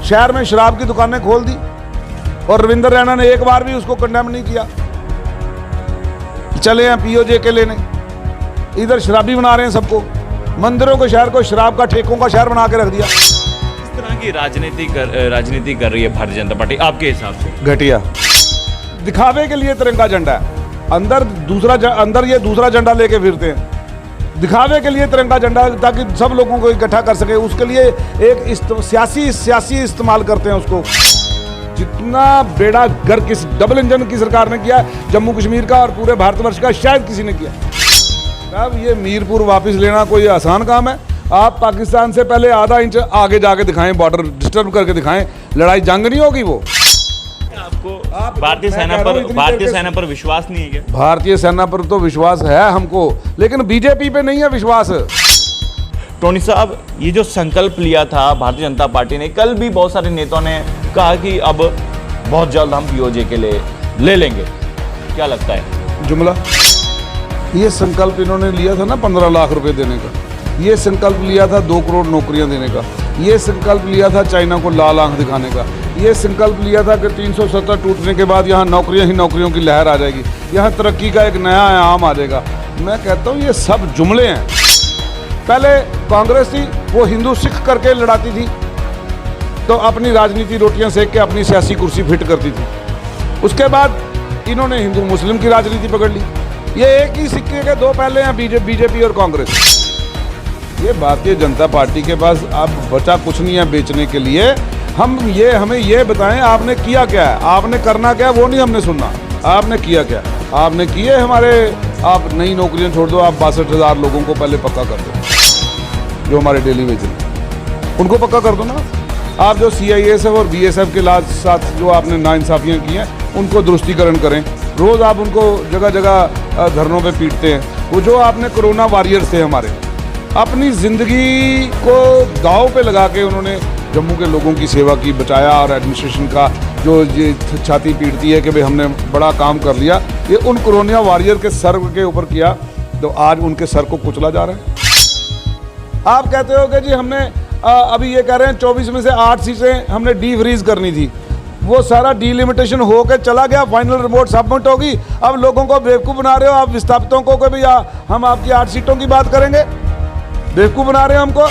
शहर में शराब की दुकानें खोल दी और रविंद्र रैना ने एक बार भी उसको कंडेम नहीं किया। चले हैं पीओजे के लेने, इधर शराबी बना रहे हैं सबको, मंदिरों के शहर को शराब का ठेकों का शहर बना के रख दिया। इस तरह की राजनीति कर रही है भारतीय जनता पार्टी आपके हिसाब से? घटिया, दिखावे के लिए तिरंगा झंडा है, अंदर ये दूसरा झंडा लेके फिरते हैं, दिखावे के लिए तिरंगा झंडा ताकि सब लोगों को इकट्ठा कर सके, उसके लिए एक सियासी इस्तेमाल करते हैं उसको। जितना बेड़ा गर्क किस डबल इंजन की सरकार ने किया जम्मू कश्मीर का और पूरे भारतवर्ष का, शायद किसी ने किया। अब ये मीरपुर वापस लेना कोई आसान काम है? आप पाकिस्तान से पहले आधा इंच आगे जाके दिखाएं, बॉर्डर डिस्टर्ब करके दिखाएं, लड़ाई जंग नहीं होगी वो। आपको भारतीय सेना पर विश्वास नहीं है क्या? भारतीय सेना पर तो विश्वास है हमको, लेकिन बीजेपी पे नहीं है विश्वास। टोनी साहब, ये जो संकल्प लिया था भारतीय जनता पार्टी ने, कल भी बहुत सारे नेताओं ने कहा कि अब बहुत जल्द हम पीओजे के लिए ले लेंगे, क्या लगता है? जुमला, ये संकल्प इन्होंने लिया था ना 15 लाख रुपए देने का, ये संकल्प लिया था 2 करोड़ नौकरियां देने का, ये संकल्प लिया था चाइना को लाल आंख दिखाने का, ये संकल्प लिया था कि 370 टूटने के बाद यहाँ नौकरियां ही नौकरियों की लहर आ जाएगी, यहाँ तरक्की का एक नया आयाम आ जाएगा। मैं कहता हूँ ये सब जुमले हैं। पहले कांग्रेस थी, वो हिंदू सिख करके लड़ाती थी, तो अपनी राजनीति रोटियां सेक के अपनी सियासी कुर्सी फिट करती थी। उसके बाद इन्होंने हिंदू मुस्लिम की राजनीति पकड़ ली। ये एक ही सिक्के के 2 पहले हैं, बीजेपी और कांग्रेस। ये भारतीय जनता पार्टी के पास अब बचा कुछ नहीं है बेचने के लिए। हमें ये बताएं आपने किया क्या है, आपने करना क्या है, वो नहीं हमने सुनना। आपने किया क्या? आपने किए आप नई नौकरियां छोड़ दो, आप 62,000 लोगों को पहले पक्का कर दो जो हमारे डेली वेज हैं, उनको पक्का कर दो ना। आप जो CISF और BSF के साथ जो आपने नाइंसाफियाँ की हैं उनको दुरुस्तीकरण करें। रोज़ आप उनको जगह जगह धरनों पे पीटते हैं। वो जो आपने कोरोना वॉरियर्स थे हमारे, अपनी ज़िंदगी को दांव पे लगा के उन्होंने जम्मू के लोगों की सेवा की, बचाया। और एडमिनिस्ट्रेशन का जो ये छाती पीटती है कि भाई हमने बड़ा काम कर लिया, ये उन कोरोना वॉरियर के सर के ऊपर किया, तो आज उनके सर को कुचला जा रहा है। आप कहते हो कि जी हमने अभी ये कह रहे हैं 24 में से 8 सीटें हमने डी-फ्रीज करनी थी, वो सारा डीलिमिटेशन हो के चला गया, फाइनल रिपोर्ट सबमिट होगी। अब लोगों को बेवकूफ़ बना रहे हो आप विस्थापितों को कि भैया हम आपकी 8 सीटों की बात करेंगे, बेवकूफ़ बना रहे हो हमको।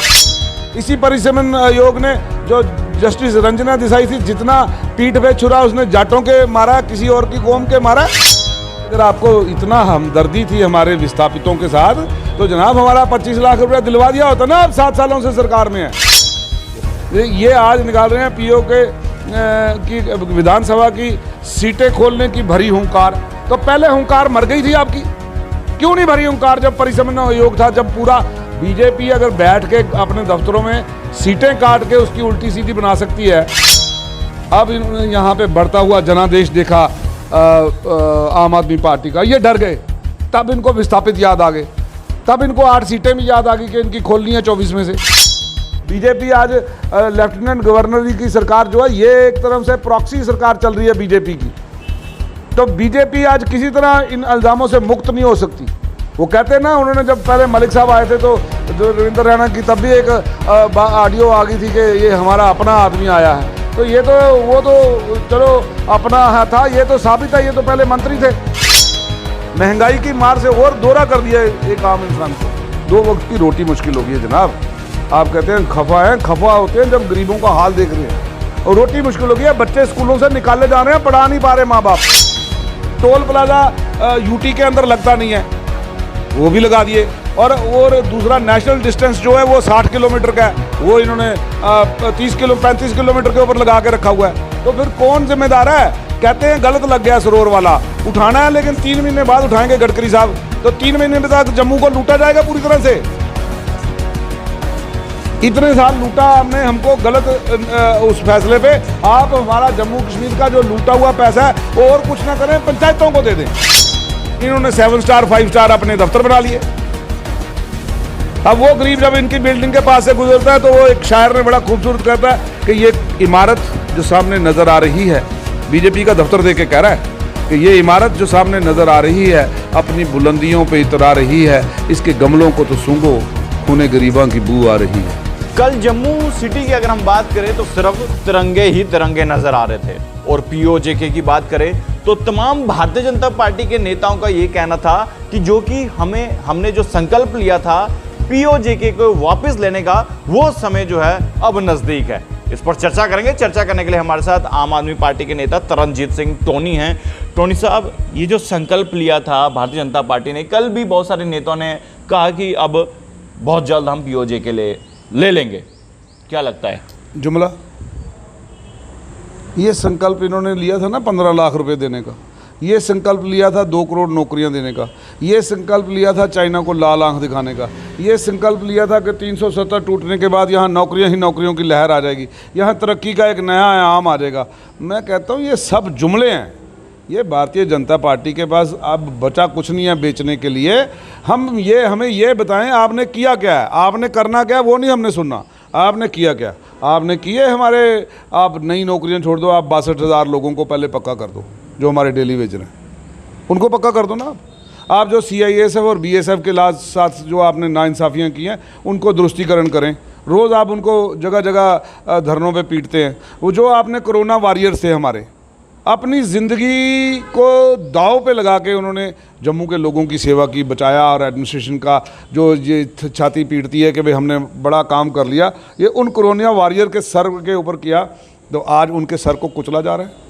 इसी परिसीमन आयोग ने जो जस्टिस रंजना देसाई थी, जितना पीठ पे छुरा उसने जाटों के मारा, किसी और की कौम के मारा। अगर आपको इतना हमदर्दी थी हमारे विस्थापितों के साथ, तो जनाब हमारा 25 लाख रुपया दिलवा दिया होता ना। अब 7 सालों से सरकार में है। ये आज निकाल रहे हैं पीओ की विधानसभा की सीटें खोलने की भरी हुंकार। तो पहले हुंकार मर गई थी आपकी, क्यों नहीं भरी हुंकार जब परिसीमन आयोग था, जब पूरा बीजेपी अगर बैठ के अपने दफ्तरों में सीटें काट के उसकी उल्टी सीधी बना सकती है। अब इन्होंने यहाँ पे बढ़ता हुआ जनादेश देखा आम आदमी पार्टी का, ये डर गए, तब इनको विस्थापित याद आ गए, तब इनको 8 सीटें भी याद आ गई कि इनकी खोलनी है 24 में से। बीजेपी आज लेफ्टिनेंट गवर्नर की सरकार जो है, ये एक तरफ से प्रॉक्सी सरकार चल रही है बीजेपी की। तो बीजेपी आज किसी तरह इन इल्ज़ामों से मुक्त नहीं हो सकती। वो कहते हैं ना, उन्होंने जब पहले मलिक साहब आए थे तो जो रविंद्र रैना की तब भी एक ऑडियो आ गई थी कि ये हमारा अपना आदमी आया है। तो ये तो वो तो चलो अपना था, ये तो साबित है, ये तो पहले मंत्री थे। महंगाई की मार से और दोहरा कर दिया एक आम इंसान को। 2 वक्त की रोटी मुश्किल हो गई है जनाब। आप कहते हैं खफा होते हैं जब गरीबों का हाल देख रहे हैं, और रोटी मुश्किल हो गई है। बच्चे स्कूलों से निकाले जा रहे हैं, पढ़ा नहीं पा रहे माँ बाप। टोल प्लाजा यूटी के अंदर लगता नहीं है, वो भी लगा दिए। और दूसरा नेशनल डिस्टेंस जो है वो 60 किलोमीटर का है, वो इन्होंने 35 किलोमीटर के ऊपर लगा के रखा हुआ है। तो फिर कौन जिम्मेदार है? कहते हैं गलत लग गया सरोवर वाला, उठाना है, लेकिन 3 महीने बाद उठाएंगे गडकरी साहब। तो 3 महीने में तक जम्मू को लूटा जाएगा पूरी तरह से। इतने साल लूटा हमने, हमको गलत उस फैसले पे। आप हमारा जम्मू कश्मीर का जो लूटा हुआ पैसा है और कुछ ना करें, पंचायतों को दे दें। इन्होंने 7 स्टार 5 स्टार अपने दफ्तर बना लिए। अब वो गरीब जब इनकी बिल्डिंग के पास से गुजरता है तो वो एक शायर ने बड़ा खूबसूरत कहता है कि ये इमारत जो सामने नजर आ रही है, बीजेपी का दफ्तर देख के कह रहा है कि ये इमारत जो सामने नजर आ रही है अपनी बुलंदियों पे इतरा रही है, इसके गमलों को तो सूंघो, खूने गरीबां की बू आ रही है। कल जम्मू सिटी की अगर हम बात करें तो सिर्फ तिरंगे ही तिरंगे नजर आ रहे थे, और पीओजेके की बात करें तो तमाम भारतीय जनता पार्टी के नेताओं का ये कहना था कि जो कि हमने जो संकल्प लिया था पीओजेके को वापस लेने का, वो समय जो है अब नजदीक है। इस पर चर्चा करेंगे। चर्चा करने के लिए हमारे साथ आम आदमी पार्टी के नेता तरनजीत सिंह टोनी हैं। टोनी साहब, ये जो संकल्प लिया था भारतीय जनता पार्टी ने, कल भी बहुत सारे नेताओं ने कहा कि अब बहुत जल्द हम पीओजेके ले लेंगे, क्या लगता है? जुमला ये संकल्प इन्होंने लिया था ना 15 लाख रुपए देने का, ये संकल्प लिया था 2 करोड़ नौकरियां देने का, ये संकल्प लिया था चाइना को लाल आंख दिखाने का, ये संकल्प लिया था कि 370 टूटने के बाद यहाँ नौकरियां ही नौकरियों की लहर आ जाएगी, यहाँ तरक्की का एक नया आयाम आ जाएगा। मैं कहता हूँ ये सब जुमले हैं। ये भारतीय जनता पार्टी के पास अब बचा कुछ नहीं है बेचने के लिए। हमें ये बताएं आपने किया क्या है, आपने करना क्या है, वो नहीं हमने सुनना। आपने किया क्या? आपने किए हमारे, आप नई नौकरियां छोड़ दो, आप 62,000 लोगों को पहले पक्का कर दो जो हमारे डेली वेज रहे हैं, उनको पक्का कर दो ना। आप जो CISF और BSF के साथ जो आपने नाइंसाफ़ियाँ की हैं उनको दुरुस्तीकरण करें। रोज़ आप उनको जगह जगह धरनों पे पीटते हैं। वो जो आपने कोरोना वॉरियर्स थे हमारे, अपनी ज़िंदगी को दांव पे लगा के उन्होंने जम्मू के लोगों की सेवा की, बचाया, और एडमिनिस्ट्रेशन का जो ये छाती पीटती है कि भाई हमने बड़ा काम कर लिया, ये उन कोरोना वॉरियर के सर के ऊपर किया, तो आज उनके सर को कुचला जा रहा है।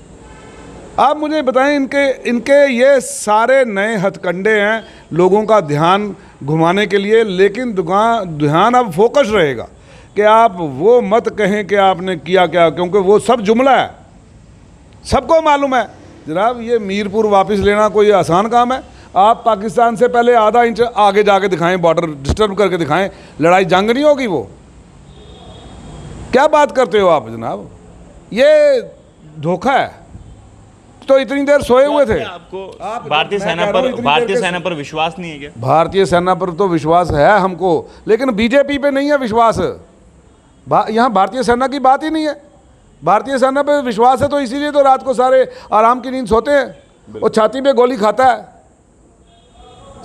आप मुझे बताएं, इनके ये सारे नए हथकंडे हैं लोगों का ध्यान घुमाने के लिए, लेकिन ध्यान अब फोकस रहेगा कि आप वो मत कहें कि आपने किया क्या, क्योंकि वो सब जुमला है, सबको मालूम है। जनाब, ये मीरपुर वापस लेना कोई आसान काम है? आप पाकिस्तान से पहले आधा इंच आगे जाके दिखाएं, बॉर्डर डिस्टर्ब करके दिखाएं, लड़ाई जंग नहीं होगी। वो क्या बात करते हो आप जनाब? ये धोखा है। तो इतनी देर सोए हुए थे आपको? भारतीय सेना पर विश्वास नहीं है क्या? भारतीय सेना पर तो विश्वास है हमको, लेकिन बीजेपी पे नहीं है विश्वास। यहाँ भारतीय सेना की बात ही नहीं है। भारतीय सेना पे विश्वास है तो इसीलिए तो रात को सारे आराम की नींद सोते हैं। वो छाती पे गोली खाता है,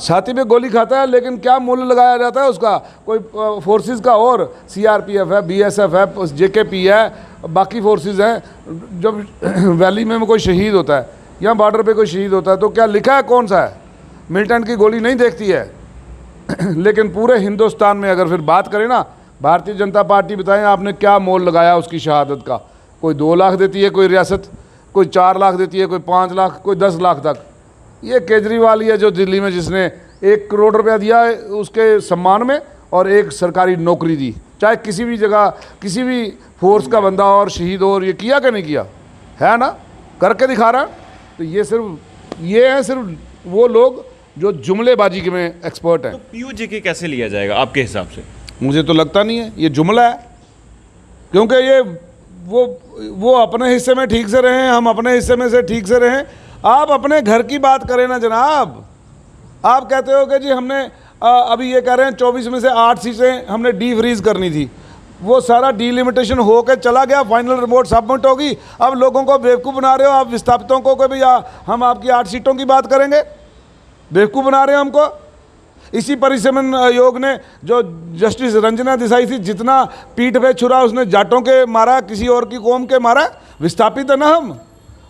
छाती पे गोली खाता है, लेकिन क्या मूल्य लगाया जाता है उसका? कोई फोर्सेस का, और CRPF है, BSF है, JKP है, बाकी फोर्सेस हैं। जब वैली में कोई शहीद होता है या बॉर्डर पे कोई शहीद होता है तो क्या लिखा है कौन सा है? मिलिटेंट की गोली नहीं देखती है। लेकिन पूरे हिंदुस्तान में अगर फिर बात करें ना, भारतीय जनता पार्टी, बताएं आपने क्या मोल लगाया उसकी शहादत का? कोई 2 लाख देती है कोई रियासत, कोई 4 लाख देती है, कोई 5 लाख, कोई 10 लाख तक। ये केजरीवाल ही है जो दिल्ली में जिसने 1 करोड़ रुपया दिया है उसके सम्मान में, और एक सरकारी नौकरी दी, चाहे किसी भी जगह किसी भी फोर्स का बंदा और शहीद हो। और ये किया कि नहीं किया है ना? करके दिखा रहा। तो ये सिर्फ वो लोग जो जुमलेबाजी के में एक्सपर्ट हैं। तो पीओजेके कैसे लिया जाएगा आपके हिसाब से? मुझे तो लगता नहीं है, ये जुमला है। क्योंकि ये वो अपने हिस्से में ठीक से रहें, हम अपने हिस्से में से ठीक से रहें। आप अपने घर की बात करें ना जनाब। आप कहते हो कि जी हमने अभी ये कह रहे हैं 24 में से 8 सीटें हमने डी फ्रीज करनी थी। वो सारा डीलिमिटेशन हो के चला गया, फाइनल रिपोर्ट सबमिट होगी। अब लोगों को बेवकूफ़ बना रहे हो आप, विस्थापितों को भैया हम आपकी 8 सीटों की बात करेंगे। बेवकूफ़ बना रहे हो हमको। इसी परिसीमन आयोग ने जो जस्टिस रंजना देसाई थी, जितना पीठ पे छुरा उसने जाटों के मारा, किसी और की कौम के मारा। विस्थापित है ना हम।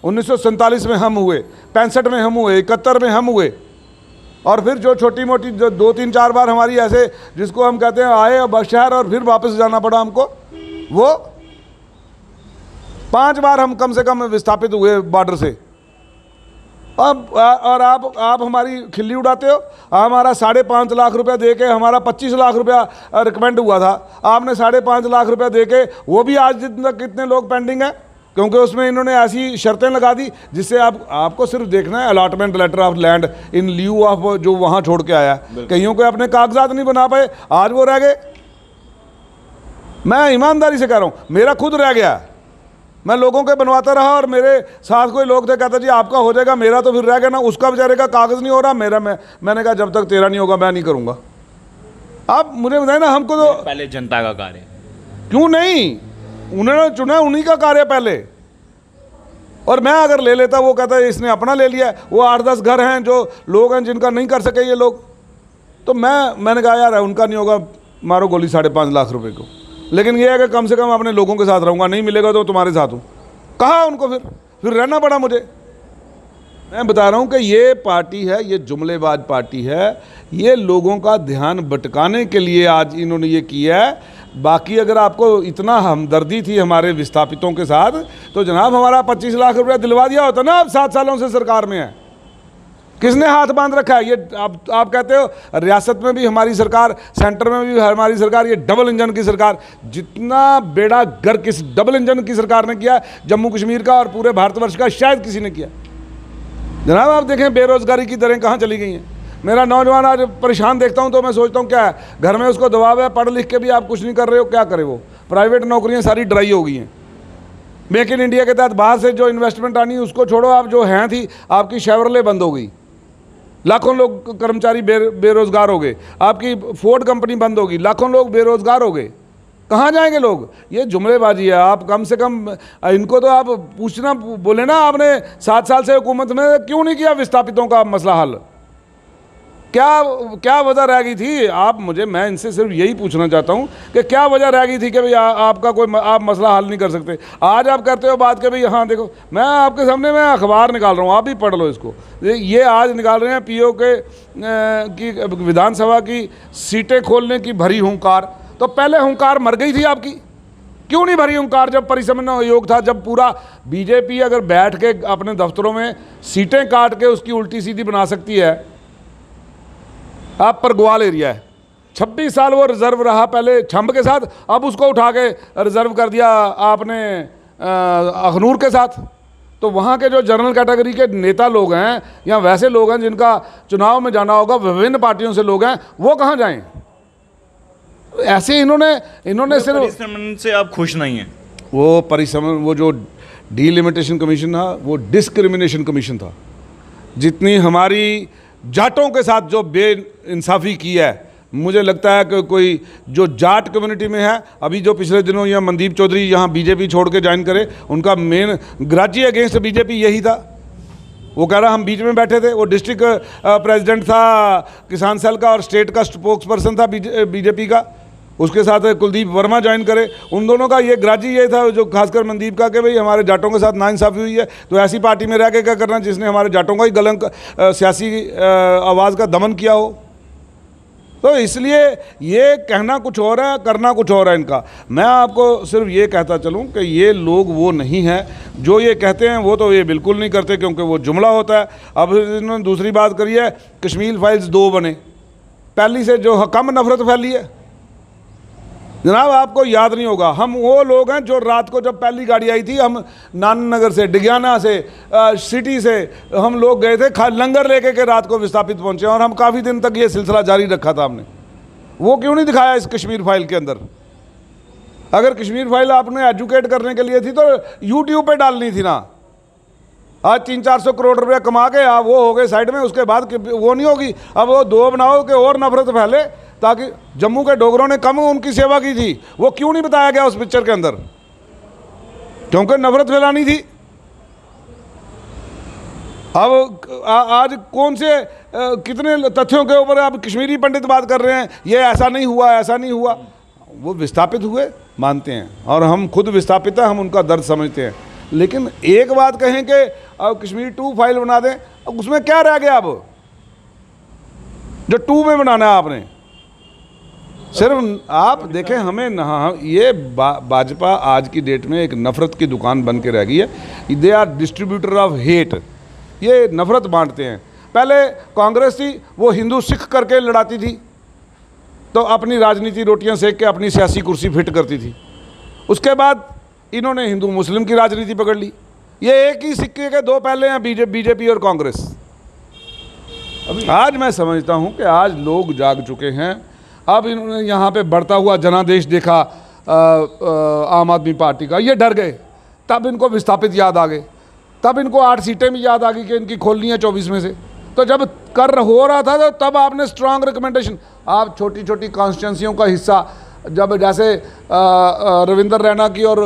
1947 में हम हुए, 65 में हम हुए, 71 में हम हुए। और फिर जो छोटी मोटी जो 2-3-4 बार हमारी ऐसे जिसको हम कहते हैं आए और शहर और फिर वापस जाना पड़ा हमको, वो 5 बार हम कम से कम विस्थापित हुए बॉर्डर से। अब और आप हमारी खिल्ली उड़ाते हो। हमारा 5.5 लाख रुपया दे के हमारा 25 लाख रुपया रिकमेंड हुआ था, आपने 5.5 लाख रुपया दे के, वो भी आज तक कितने लोग पेंडिंग है, क्योंकि उसमें इन्होंने ऐसी शर्तें लगा दी जिससे आपको सिर्फ देखना है allotment letter of land in lieu of जो वहाँ छोड़ के आया। कईयों को अपने कागजात नहीं बना पाए, आज वो रह गए। मैं ईमानदारी से कह रहा हूँ, मेरा खुद रह गया। मैं लोगों के बनवाता रहा और मेरे साथ कोई लोग थे, कहते जी आपका हो जाएगा, मेरा तो फिर रह गया ना। उसका बेचारे का कागज़ नहीं हो रहा, मैंने कहा जब तक तेरा नहीं होगा मैं नहीं करूँगा। आप मुझे बताएं ना, हमको तो पहले जनता का कार्य क्यों नहीं? उन्होंने चुना, उन्हीं का कार्य पहले। और मैं अगर ले लेता, वो कहता है इसने अपना ले लिया। वो 8-10 घर हैं जो लोग हैं जिनका नहीं कर सके ये लोग, तो मैंने कहा यार उनका नहीं होगा, मारो गोली 5.5 लाख रुपए को। लेकिन ये है कि कम से कम अपने लोगों के साथ रहूँगा, नहीं मिलेगा तो तुम्हारे साथ हूँ। कहा उनको फिर रहना पड़ा मुझे। मैं बता रहा हूँ कि ये पार्टी है, ये जुमलेबाज पार्टी है, ये लोगों का ध्यान भटकाने के लिए आज इन्होंने ये किया है। बाकी अगर आपको इतना हमदर्दी थी हमारे विस्थापितों के साथ तो जनाब हमारा 25 लाख रुपया दिलवा दिया होता ना। आप 7 सालों से सरकार में है, किसने हाथ बांध रखा है? ये आप कहते हो रियासत में भी हमारी सरकार, सेंटर में भी हमारी सरकार, ये डबल इंजन की सरकार। जितना बेड़ा गर्क किस डबल इंजन की सरकार ने किया जम्मू कश्मीर का और पूरे भारतवर्ष का, शायद किसी ने किया। जनाब आप देखें बेरोजगारी की दरें कहाँ चली गई हैं। मेरा नौजवान आज परेशान देखता हूँ तो मैं सोचता हूँ क्या है, घर में उसको दबाव है, पढ़ लिख के भी आप कुछ नहीं कर रहे हो, क्या करे वो? प्राइवेट नौकरियाँ सारी ड्राई हो गई हैं। मेक इन इंडिया के तहत बाहर से जो इन्वेस्टमेंट आनी है उसको छोड़ो, आप जो हैं थी आपकी शेवरले बंद हो गई, लाखों लोग कर्मचारी बेरोजगार हो गए, आपकी फोर्ड कंपनी बंद होगी, लाखों लोग बेरोजगार हो गए। कहाँ जाएंगे लोग? ये जुमलेबाजी है। आप कम से कम इनको तो आप पूछना बोले ना, आपने 7 साल से हुकूमत में क्यों नहीं किया विस्थापितों का मसला हल? क्या वजह रह गई थी? मैं इनसे सिर्फ यही पूछना चाहता हूँ कि क्या वजह रह गई थी कि भाई आपका कोई आप मसला हल नहीं कर सकते। आज आप करते हो बात कि भाई हाँ देखो, मैं आपके सामने मैं अखबार निकाल रहा हूँ, आप भी पढ़ लो इसको। ये आज निकाल रहे हैं पीओ के की विधानसभा की सीटें खोलने की भरी हुंकार। तो पहले हुंकार मर गई थी आपकी, क्यों नहीं भरी हुंकार जब परिसमन्वय आयोग था, जब पूरा बीजेपी अगर बैठ के अपने दफ्तरों में सीटें काट के उसकी उल्टी सीधी बना सकती है। आप पर ग्वाल एरिया है, 26 साल वो रिजर्व रहा पहले छंब के साथ, अब उसको उठा के रिजर्व कर दिया आपने अखनूर के साथ। तो वहाँ के जो जनरल कैटेगरी के नेता लोग हैं या वैसे लोग हैं जिनका चुनाव में जाना होगा, विभिन्न पार्टियों से लोग हैं, वो कहाँ जाएं? ऐसे इन्होंने सिर्फ परिसमन से आप खुश नहीं हैं? वो परिसमन, वो जो डिलिमिटेशन कमीशन था वो डिस्क्रिमिनेशन कमीशन था। जितनी हमारी जाटों के साथ जो बेइंसाफ़ी की है, मुझे लगता है कि कोई जो जाट कम्युनिटी में है, अभी जो पिछले दिनों यहाँ मनदीप चौधरी यहाँ बीजेपी छोड़ के ज्वाइन करे, उनका मेन ग्राजी अगेंस्ट बीजेपी यही था। वो कह रहा हम बीच में बैठे थे, वो डिस्ट्रिक्ट प्रेसिडेंट था किसान सेल का और स्टेट का स्पोक्स पर्सन था बीजेपी का, उसके साथ कुलदीप वर्मा ज्वाइन करे। उन दोनों का ये ग्राजी ये था, जो खासकर मनदीप का, कि भाई हमारे जाटों के साथ नाइंसाफ़ी हुई है तो ऐसी पार्टी में रह के क्या करना जिसने हमारे जाटों का ही गलंक सियासी आवाज़ का दमन किया हो। तो इसलिए ये कहना कुछ और है, करना कुछ और है इनका। मैं आपको सिर्फ ये कहता चलूँ कि ये लोग वो नहीं हैं जो ये कहते हैं, वो तो ये बिल्कुल नहीं करते, क्योंकि वो जुमला होता है। अब इन्होंने दूसरी बात करी है, कश्मीर फाइल्स 2 बने, पहली से जो कम नफरत फैली है। जनाब आपको याद नहीं होगा, हम वो लोग हैं जो रात को जब पहली गाड़ी आई थी, हम नाननगर से, डिग्याना से, सिटी से हम लोग गए थे लंगर लेके के रात को विस्थापित पहुंचे, और हम काफ़ी दिन तक ये सिलसिला जारी रखा था हमने। वो क्यों नहीं दिखाया इस कश्मीर फाइल के अंदर? अगर कश्मीर फाइल आपने एजुकेट करने के लिए थी तो यूट्यूब पे डालनी थी ना। आज 300-400 करोड़ रुपया कमा के आप वो हो गए साइड में, उसके बाद वो नहीं होगी। अब वो 2 बनाओ कि और नफरत फैले, ताकि जम्मू के डोगरों ने कम उनकी सेवा की थी, वो क्यों नहीं बताया गया उस पिक्चर के अंदर? क्योंकि नफरत फैलानी थी। अब आज कौन से कितने तथ्यों के ऊपर आप कश्मीरी पंडित बात कर रहे हैं, ये ऐसा नहीं हुआ, ऐसा नहीं हुआ। वो विस्थापित हुए मानते हैं, और हम खुद विस्थापित हैं, हम उनका दर्द समझते हैं। लेकिन एक बात कहें कि अब कश्मीर 2 फाइल बना दें, उसमें क्या रह गया? अब जो 2 में बनाना है आपने, सिर्फ आप देखें हमें ये भाजपा आज की डेट में एक नफ़रत की दुकान बन के रह गई है। They are distributor of hate, ये नफ़रत बांटते हैं। पहले कांग्रेस थी, वो हिंदू सिख करके लड़ाती थी, तो अपनी राजनीति रोटियां सेक के अपनी सियासी कुर्सी फिट करती थी। उसके बाद इन्होंने हिंदू मुस्लिम की राजनीति पकड़ ली। ये एक ही सिक्के के 2 पहले हैं, बीजेपी और कांग्रेस। आज मैं समझता हूँ कि आज लोग जाग चुके हैं। अब इन्होंने यहाँ पे बढ़ता हुआ जनादेश देखा आम आदमी पार्टी का, ये डर गए। तब इनको विस्थापित याद आ गए, तब इनको 8 सीटें भी याद आ गई कि इनकी खोलनी है 24 में से। तो जब हो रहा था तो तब आपने स्ट्रांग रिकमेंडेशन, आप छोटी छोटी कॉन्स्टिट्यूंसियों का हिस्सा, जब जैसे रविंदर रैना की और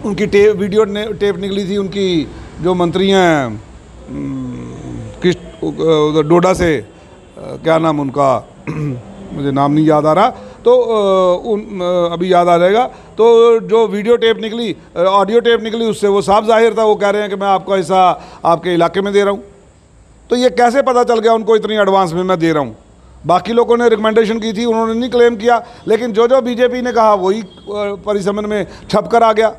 उनकी वीडियो टेप निकली थी, उनकी जो मंत्री हैं डोडा से, क्या नाम उनका, मुझे नाम नहीं याद आ रहा, तो अभी याद आ जाएगा। तो जो वीडियो टेप निकली, ऑडियो टेप निकली, उससे वो साफ जाहिर था, वो कह रहे हैं कि मैं आपका हिस्सा आपके इलाके में दे रहा हूँ। तो ये कैसे पता चल गया उनको इतनी एडवांस में मैं दे रहा हूँ? बाकी लोगों ने रिकमेंडेशन की थी, उन्होंने नहीं क्लेम किया, लेकिन जो जो बीजेपी ने कहा वही परिसमन में छप कर आ गया।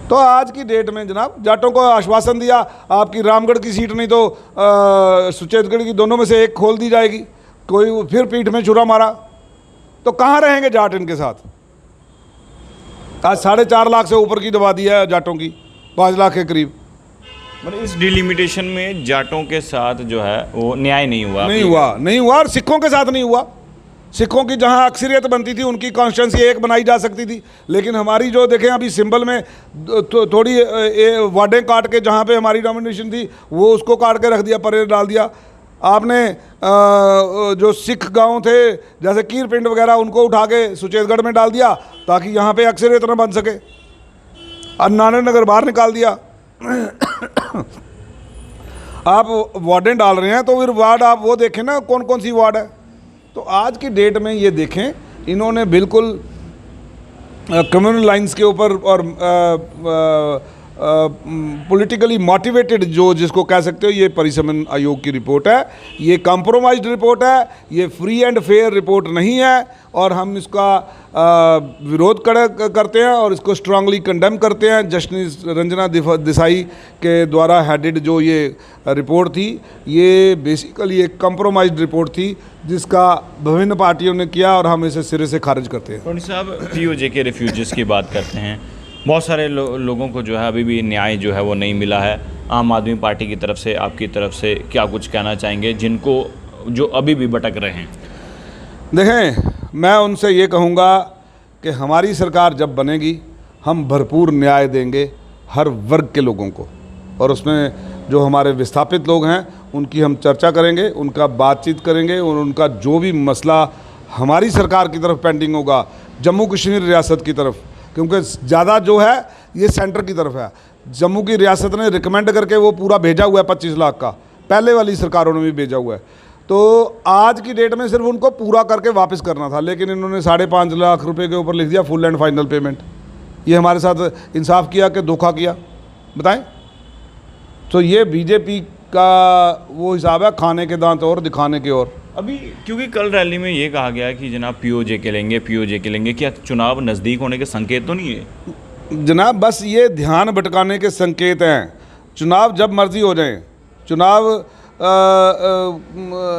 तो आज की डेट में जनाब जाटों को आश्वासन दिया आपकी रामगढ़ की सीट नहीं तो सुचेतगढ़ की, दोनों में से एक खोल दी जाएगी, कोई फिर पीठ में छुरा मारा। तो कहाँ रहेंगे जाट इनके साथ? आज 4.5 लाख से ऊपर की दबा दी है जाटों की, 5 लाख के करीब। मतलब इस डिलिमिटेशन में जाटों के साथ जो है वो न्याय नहीं हुआ, नहीं हुआ और सिखों के साथ नहीं हुआ। सिखों की जहां अक्सरियत बनती थी उनकी कॉन्स्टिट्यूंसी एक बनाई जा सकती थी, लेकिन हमारी जो देखें अभी सिंबल में थोड़ी वार्डें काट के जहां पे हमारी नॉमिनेशन थी वो उसको काट के रख दिया, परे डाल दिया। आपने जो सिख गांव थे जैसे कीर पिंड वगैरह उनको उठा के सुचेतगढ़ में डाल दिया ताकि यहाँ पे अक्सरियत न बन सके, और नारायण नगर बाहर निकाल दिया। आप वार्डें डाल रहे हैं तो फिर वार्ड आप वो देखें ना कौन कौन सी वार्ड है। तो आज की डेट में ये देखें इन्होंने बिल्कुल कम्युनल लाइंस के ऊपर और पॉलिटिकली मोटिवेटेड जो जिसको कह सकते हो, ये परिसमन आयोग की रिपोर्ट है, ये कॉम्प्रोमाइज्ड रिपोर्ट है, ये फ्री एंड फेयर रिपोर्ट नहीं है, और हम इसका विरोध करते हैं और इसको स्ट्रांगली कंडेम करते हैं। जस्टिस रंजना देसाई के द्वारा हेडेड जो ये रिपोर्ट थी, ये बेसिकली एक कॉम्प्रोमाइज्ड रिपोर्ट थी जिसका विभिन्न पार्टियों ने किया, और हम इसे सिरे से खारिज करते हैं। टोनी साहब, पीओजे के रिफ्यूजीज़ की बात करते हैं, बहुत सारे लोगों को जो है अभी भी न्याय जो है वो नहीं मिला है। आम आदमी पार्टी की तरफ से, आपकी तरफ से क्या कुछ कहना चाहेंगे जिनको जो अभी भी भटक रहे हैं? देखें, मैं उनसे ये कहूँगा कि हमारी सरकार जब बनेगी हम भरपूर न्याय देंगे हर वर्ग के लोगों को, और उसमें जो हमारे विस्थापित लोग हैं उनकी हम चर्चा करेंगे, उनका बातचीत करेंगे, और उनका जो भी मसला हमारी सरकार की तरफ पेंडिंग होगा, जम्मू कश्मीर रियासत की तरफ, क्योंकि ज़्यादा जो है ये सेंटर की तरफ है। जम्मू की रियासत ने रिकमेंड करके वो पूरा भेजा हुआ है 25 लाख का, पहले वाली सरकारों ने भी भेजा हुआ है। तो आज की डेट में सिर्फ उनको पूरा करके वापस करना था, लेकिन इन्होंने 5.5 लाख रुपए के ऊपर लिख दिया फुल एंड फाइनल पेमेंट। ये हमारे साथ इंसाफ किया कि धोखा किया, बताएं? तो ये बीजेपी का वो हिसाब है, खाने के दांत और दिखाने के और। अभी क्योंकि कल रैली में ये कहा गया कि जनाब पीओजे के लेंगे, क्या चुनाव नज़दीक होने के संकेत तो नहीं है? जनाब बस ये ध्यान भटकाने के संकेत हैं। चुनाव जब मर्जी हो जाए, चुनाव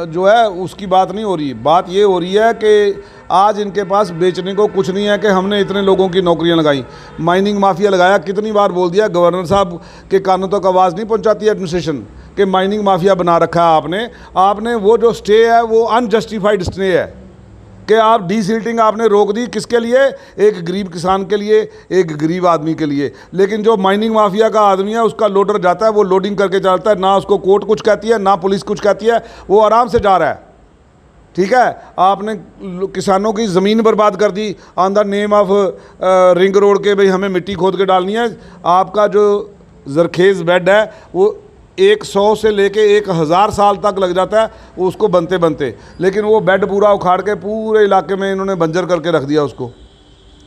जो है उसकी बात नहीं हो रही। बात ये हो रही है कि आज इनके पास बेचने को कुछ नहीं है कि हमने इतने लोगों की नौकरियां लगाई। माइनिंग माफिया लगाया, कितनी बार बोल दिया, गवर्नर साहब के कानों तक आवाज़ नहीं पहुंचाती एडमिनिस्ट्रेशन कि माइनिंग माफिया बना रखा है आपने। वो जो स्टे है वो अनजस्टिफाइड स्टे है कि आप डीसिल्टिंग आपने रोक दी, किसके लिए? एक गरीब किसान के लिए, एक गरीब आदमी के लिए। लेकिन जो माइनिंग माफिया का आदमी है उसका लोडर जाता है, वो लोडिंग करके चलता है, ना उसको कोर्ट कुछ कहती है ना पुलिस कुछ कहती है, वो आराम से जा रहा है। ठीक है, आपने किसानों की ज़मीन बर्बाद कर दी on the name of ring road के, भाई हमें मिट्टी खोद के डालनी है। आपका जो जरखेज़ बेड है वो 100 से लेके 1000 साल तक लग जाता है उसको बनते बनते, लेकिन वो बेड पूरा उखाड़ के पूरे इलाके में इन्होंने बंजर करके रख दिया। उसको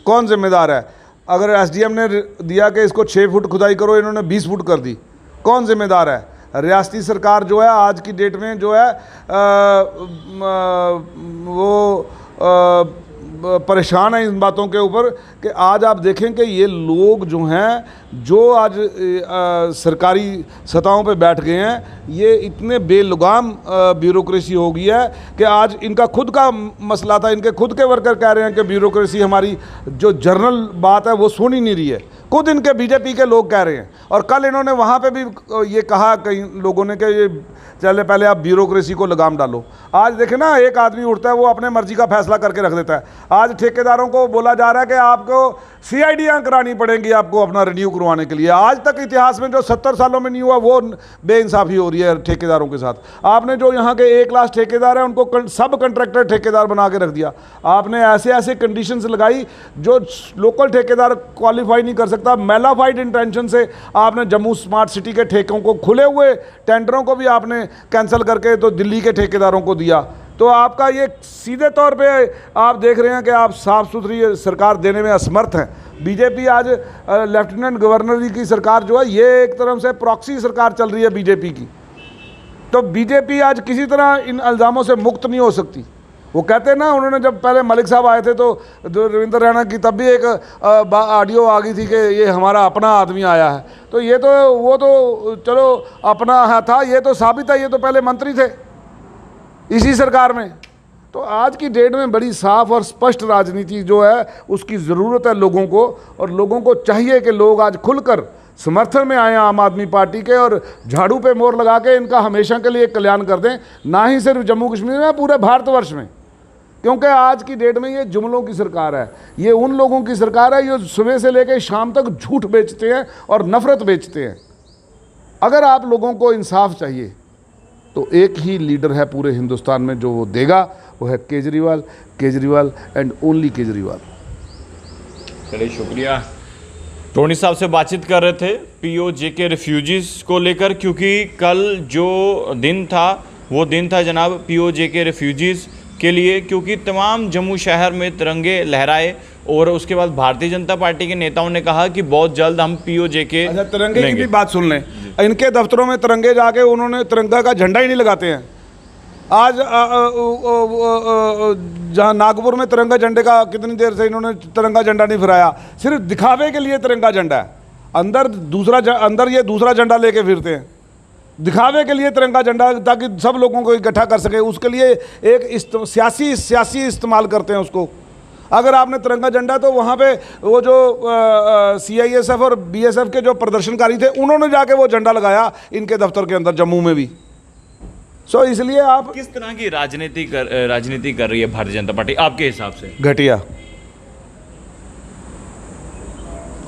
कौन जिम्मेदार है? अगर एसडीएम ने दिया कि इसको 6 फुट खुदाई करो, इन्होंने 20 फुट कर दी, कौन जिम्मेदार है? रियासती सरकार जो है आज की डेट में जो है वो परेशान है इन बातों के ऊपर कि आज आप देखें कि ये लोग जो हैं जो आज सरकारी सतहों पे बैठ गए हैं, ये इतने बेलुगाम ब्यूरोक्रेसी हो गई है कि आज इनका खुद का मसला था, इनके खुद के वर्कर कह रहे हैं कि ब्यूरोक्रेसी हमारी जो जर्नल बात है वो सुन ही नहीं रही है, खुद इनके बीजेपी के लोग कह रहे हैं। और कल इन्होंने वहाँ पे भी ये कहा कई लोगों ने कि ये चले पहले आप ब्यूरोक्रेसी को लगाम डालो। आज देखें ना, एक आदमी उठता है वो अपने मर्जी का फैसला करके रख देता है। आज ठेकेदारों को बोला जा रहा है कि आपको सीआईडियाँ करानी पड़ेंगी आपको अपना रिन्यू करवाने के लिए। आज तक इतिहास में जो 70 सालों में नहीं हुआ वो बेइंसाफ़ी हो रही है ठेकेदारों के साथ। आपने जो यहाँ के A क्लास ठेकेदार हैं उनको सब कंट्रैक्टर ठेकेदार बना के रख दिया। आपने ऐसे ऐसे कंडीशंस लगाई जो लोकल ठेकेदार क्वालिफाई नहीं कर सकता। मेलाफाइड इंटेंशन से आपने जम्मू स्मार्ट सिटी के ठेकों को, खुले हुए टेंडरों को भी आपने कैंसिल करके तो दिल्ली के ठेकेदारों को दिया तो आपका ये सीधे तौर पे आप देख रहे हैं कि आप साफ़ सुथरी सरकार देने में असमर्थ हैं। बीजेपी आज लेफ्टिनेंट गवर्नर जी की सरकार जो है, ये एक तरफ से प्रॉक्सी सरकार चल रही है बीजेपी की। तो बीजेपी आज किसी तरह इन इल्ज़ामों से मुक्त नहीं हो सकती। वो कहते हैं ना, उन्होंने जब पहले मलिक साहब आए थे तो रविंद्र रैना की तब भी एक ऑडियो आ गई थी कि ये हमारा अपना आदमी आया है। तो ये तो वो तो चलो अपना है था, ये तो साबित है, ये तो पहले मंत्री थे इसी सरकार में। तो आज की डेट में बड़ी साफ और स्पष्ट राजनीति जो है उसकी ज़रूरत है लोगों को, और लोगों को चाहिए कि लोग आज खुलकर समर्थन में आए आम आदमी पार्टी के और झाड़ू पे मोहर लगा के इनका हमेशा के लिए कल्याण कर दें, ना ही सिर्फ जम्मू कश्मीर में, पूरे भारतवर्ष में। क्योंकि आज की डेट में ये जुमलों की सरकार है, ये उन लोगों की सरकार है जो सुबह से लेकर शाम तक झूठ बेचते हैं और नफरत बेचते हैं। अगर आप लोगों को इंसाफ चाहिए तो एक ही लीडर है पूरे हिंदुस्तान में जो वो देगा, वो है केजरीवाल, केजरीवाल एंड ओनली केजरीवाल। चलिए शुक्रिया। टोनी साहब से बातचीत कर रहे थे पीओजे के रिफ्यूजीज को लेकर, क्योंकि कल जो दिन था वो दिन था जनाब पीओजे के रिफ्यूजीज के लिए, क्योंकि तमाम जम्मू शहर में तिरंगे लहराए और उसके बाद भारतीय जनता पार्टी के नेताओं ने कहा कि बहुत जल्द हम पीओजे के तिरंगे की भी बात सुन लें। इनके दफ्तरों में तिरंगे जाके उन्होंने तिरंगा का झंडा ही नहीं लगाते हैं। आज जहाँ नागपुर में तिरंगा झंडे का कितनी देर से इन्होंने तिरंगा झंडा नहीं फहराया, सिर्फ दिखावे के लिए तिरंगा झंडा है। अंदर ये दूसरा झंडा लेके फिरते हैं, दिखावे के लिए तिरंगा झंडा, ताकि सब लोगों को इकट्ठा कर सके। उसके लिए एक सियासी इस्तेमाल करते हैं उसको। अगर आपने तिरंगा झंडा, तो वहाँ पे वो जो CISF और BSF के जो प्रदर्शनकारी थे उन्होंने जाके वो झंडा लगाया इनके दफ्तर के अंदर जम्मू में भी। सो इसलिए आप किस तरह की राजनीति कर रही है भारतीय जनता पार्टी आपके हिसाब से? घटिया।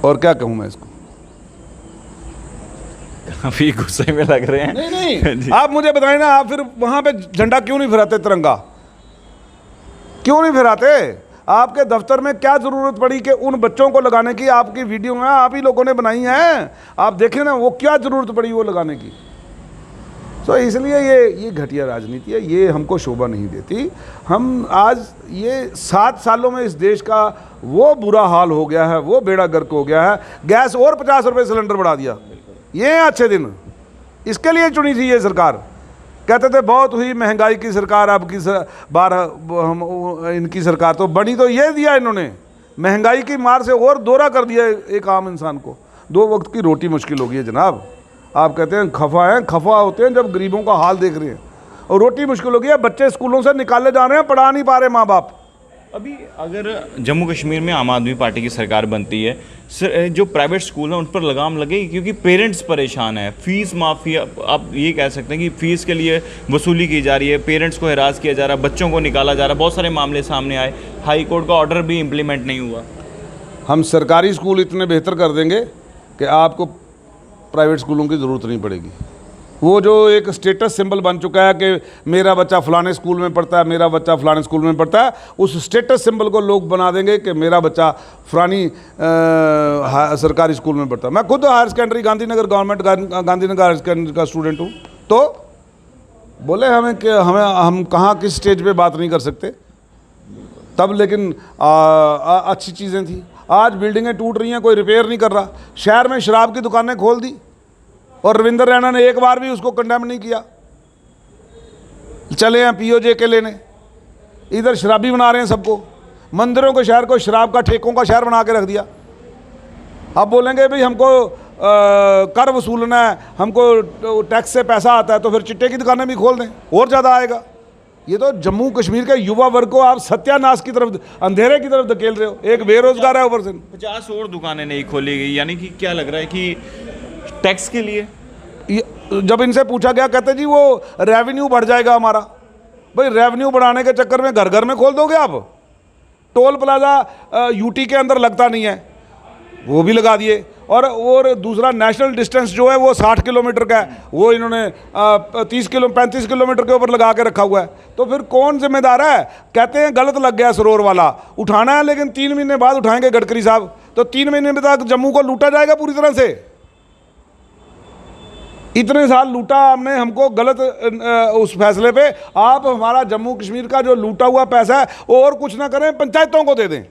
और क्या कहूँ मैं इसको, काफी गुस्से में लग रहे हैं। नहीं आप मुझे बताएं ना, आप फिर वहां पे झंडा क्यों नहीं फहराते, तिरंगा क्यों नहीं फहराते? आपके दफ्तर में क्या जरूरत पड़ी कि उन बच्चों को लगाने की? आपकी वीडियो में आप ही लोगों ने बनाई है, आप देखें ना, वो क्या जरूरत पड़ी वो लगाने की। तो इसलिए ये घटिया राजनीति है, ये हमको शोभा नहीं देती। हम आज ये 7 सालों में इस देश का वो बुरा हाल हो गया है, वो बेड़ा गर्क हो गया है। गैस और 50 रुपये सिलेंडर बढ़ा दिया। ये अच्छे दिन, इसके लिए चुनी थी ये सरकार। कहते थे बहुत हुई महंगाई की सरकार, अब की बार इनकी सरकार तो बनी तो ये दिया इन्होंने, महंगाई की मार से और दोहरा कर दिया एक आम इंसान को। 2 वक्त की रोटी मुश्किल हो गई है जनाब। आप कहते हैं खफा होते हैं जब गरीबों का हाल देख रहे हैं, और रोटी मुश्किल हो गई है। बच्चे स्कूलों से निकाले जा रहे हैं, पढ़ा नहीं पा रहे माँ बाप। अभी अगर जम्मू कश्मीर में आम आदमी पार्टी की सरकार बनती है, जो प्राइवेट स्कूल हैं उन पर लगाम लगेगी, क्योंकि पेरेंट्स परेशान हैं। फीस माफिया, आप ये कह सकते हैं कि फ़ीस के लिए वसूली की जा रही है, पेरेंट्स को हिरास किया जा रहा है, बच्चों को निकाला जा रहा है। बहुत सारे मामले सामने आए, हाई कोर्ट का ऑर्डर भी इम्प्लीमेंट नहीं हुआ। हम सरकारी स्कूल इतने बेहतर कर देंगे कि आपको प्राइवेट स्कूलों की ज़रूरत नहीं पड़ेगी। वो जो एक स्टेटस सिंबल बन चुका है कि मेरा बच्चा फलाने स्कूल में पढ़ता है, मेरा बच्चा फलाने स्कूल में पढ़ता है, उस स्टेटस सिंबल को लोग बना देंगे कि मेरा बच्चा फलानी सरकारी स्कूल में पढ़ता है। मैं खुद higher secondary Gandhinagar, government Gandhinagar higher secondary का स्टूडेंट हूँ। तो बोले हम कहाँ किस स्टेज पे बात नहीं कर सकते तब, लेकिन अच्छी चीज़ें थी। आज बिल्डिंगें टूट रही हैं, कोई रिपेयर नहीं कर रहा। शहर में शराब की दुकानें खोल दी और रविंद्र रैना ने एक बार भी उसको कंडेम नहीं किया। चले हैं पीओजे के लेने, इधर शराबी बना रहे हैं सबको। मंदिरों के शहर को शराब का, ठेकों का शहर बना के रख दिया। अब बोलेंगे भाई हमको कर वसूलना है, हमको टैक्स से पैसा आता है, तो फिर चिट्टे की दुकानें भी खोल दें, और ज़्यादा आएगा। ये तो जम्मू कश्मीर के युवा वर्ग को आप सत्यानाश की तरफ, अंधेरे की तरफ धकेल रहे हो। एक बेरोजगार है ऊपर से। 50 और दुकानें नहीं खोली गई, यानी कि क्या लग रहा है कि टैक्स के लिए? जब इनसे पूछा गया, कहते जी वो रेवेन्यू बढ़ जाएगा हमारा। भाई रेवेन्यू बढ़ाने के चक्कर में घर घर में खोल दोगे आप? टोल प्लाजा यूटी के अंदर लगता नहीं है, वो भी लगा दिए। और दूसरा नेशनल डिस्टेंस जो है वो 60 किलोमीटर का है, वो इन्होंने 35 किलोमीटर के ऊपर लगा के रखा हुआ है। तो फिर कौन जिम्मेदार है? कहते हैं गलत लग गया सरोवर वाला, उठाना है, लेकिन 3 महीने बाद उठाएंगे गडकरी साहब। तो 3 महीने में तक जम्मू को लूटा जाएगा पूरी तरह से। इतने साल लूटा हमने, हमको गलत उस फैसले पे आप हमारा जम्मू कश्मीर का जो लूटा हुआ पैसा है और कुछ ना करें, पंचायतों को दे दें।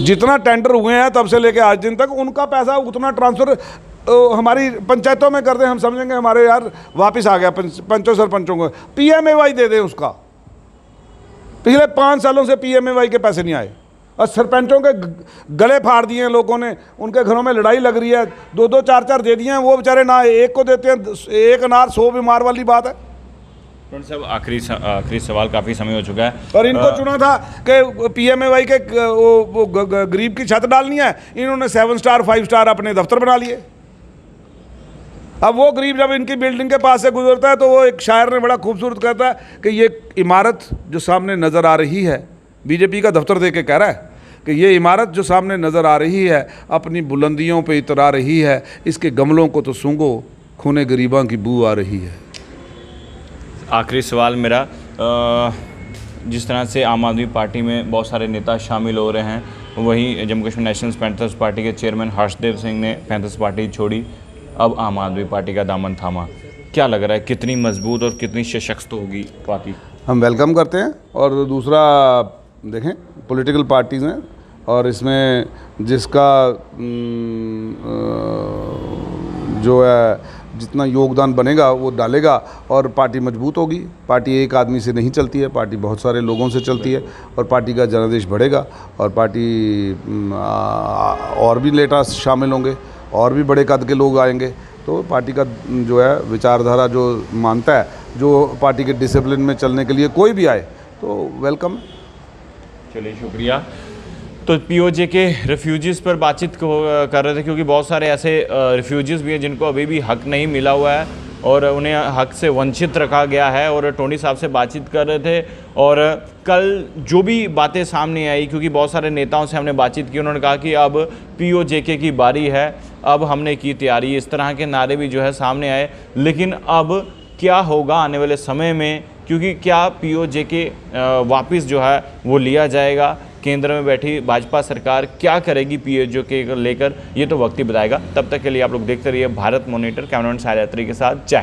जितना टेंडर हुए हैं तब से लेके आज दिन तक उनका पैसा उतना ट्रांसफ़र हमारी पंचायतों में कर दें, हम समझेंगे हमारे यार वापस आ गया पंचों सरपंचों को। PMAY दे दें उसका। पिछले 5 सालों से PMAY के पैसे नहीं आए और सरपंचों के गले फाड़ दिए हैं लोगों ने, उनके घरों में लड़ाई लग रही है, 2-2 4-4 दे दिए हैं, वो बेचारे ना एक को देते हैं, एक अनार 100 बीमार वाली बात है। सब आखिरी सवाल, काफ़ी समय हो चुका है और इनको चुना था कि PMAY के वो गरीब की छत डालनी है, इन्होंने 7 स्टार 5 स्टार अपने दफ्तर बना लिए। अब वो गरीब जब इनकी बिल्डिंग के पास से गुजरता है तो वो एक शायर ने बड़ा खूबसूरत कहता है कि ये इमारत जो सामने नज़र आ रही है, बीजेपी का दफ्तर दे के कह रहा है कि ये इमारत जो सामने नज़र आ रही है अपनी बुलंदियों पे इतरा रही है, इसके गमलों को तो सूंघो, खूने गरीबां की बू आ रही है। आखिरी सवाल मेरा, जिस तरह से आम आदमी पार्टी में बहुत सारे नेता शामिल हो रहे हैं, वहीं Jammu Kashmir national panthers party के चेयरमैन हर्षदेव सिंह ने पैंथर्स पार्टी छोड़ी, अब आम आदमी पार्टी का दामन थामा। क्या लग रहा है कितनी मजबूत और कितनी सशक्त होगी पार्टी? हम वेलकम करते हैं। और दूसरा देखें, पॉलिटिकल पार्टीज़ हैं और इसमें जिसका जो है जितना योगदान बनेगा वो डालेगा और पार्टी मजबूत होगी। पार्टी एक आदमी से नहीं चलती है, पार्टी बहुत सारे लोगों से चलती है और पार्टी का जनादेश बढ़ेगा और पार्टी और भी लेटर शामिल होंगे और भी बड़े कद के लोग आएंगे। तो पार्टी का जो है विचारधारा जो मानता है, जो पार्टी के डिसिप्लिन में चलने के लिए कोई भी आए तो वेलकम। चलिए, शुक्रिया। तो POJ के रिफ्यूजीज़ पर बातचीत कर रहे थे, क्योंकि बहुत सारे ऐसे रिफ्यूजीज़ भी हैं जिनको अभी भी हक नहीं मिला हुआ है और उन्हें हक से वंचित रखा गया है। और टोनी साहब से बातचीत कर रहे थे और कल जो भी बातें सामने आई, क्योंकि बहुत सारे नेताओं से हमने बातचीत की, उन्होंने कहा कि अब POJK की बारी है, अब हमने की तैयारी, इस तरह के नारे भी जो है सामने आए। लेकिन अब क्या होगा आने वाले समय में, क्योंकि क्या POJK वापस जो है वो लिया जाएगा, केंद्र में बैठी भाजपा सरकार क्या करेगी POJK को लेकर, ये तो वक्त ही बताएगा। तब तक के लिए आप लोग देखते रहिए भारत मॉनिटर, कैमरामैन साहिल यात्री के साथ। जय हिंद।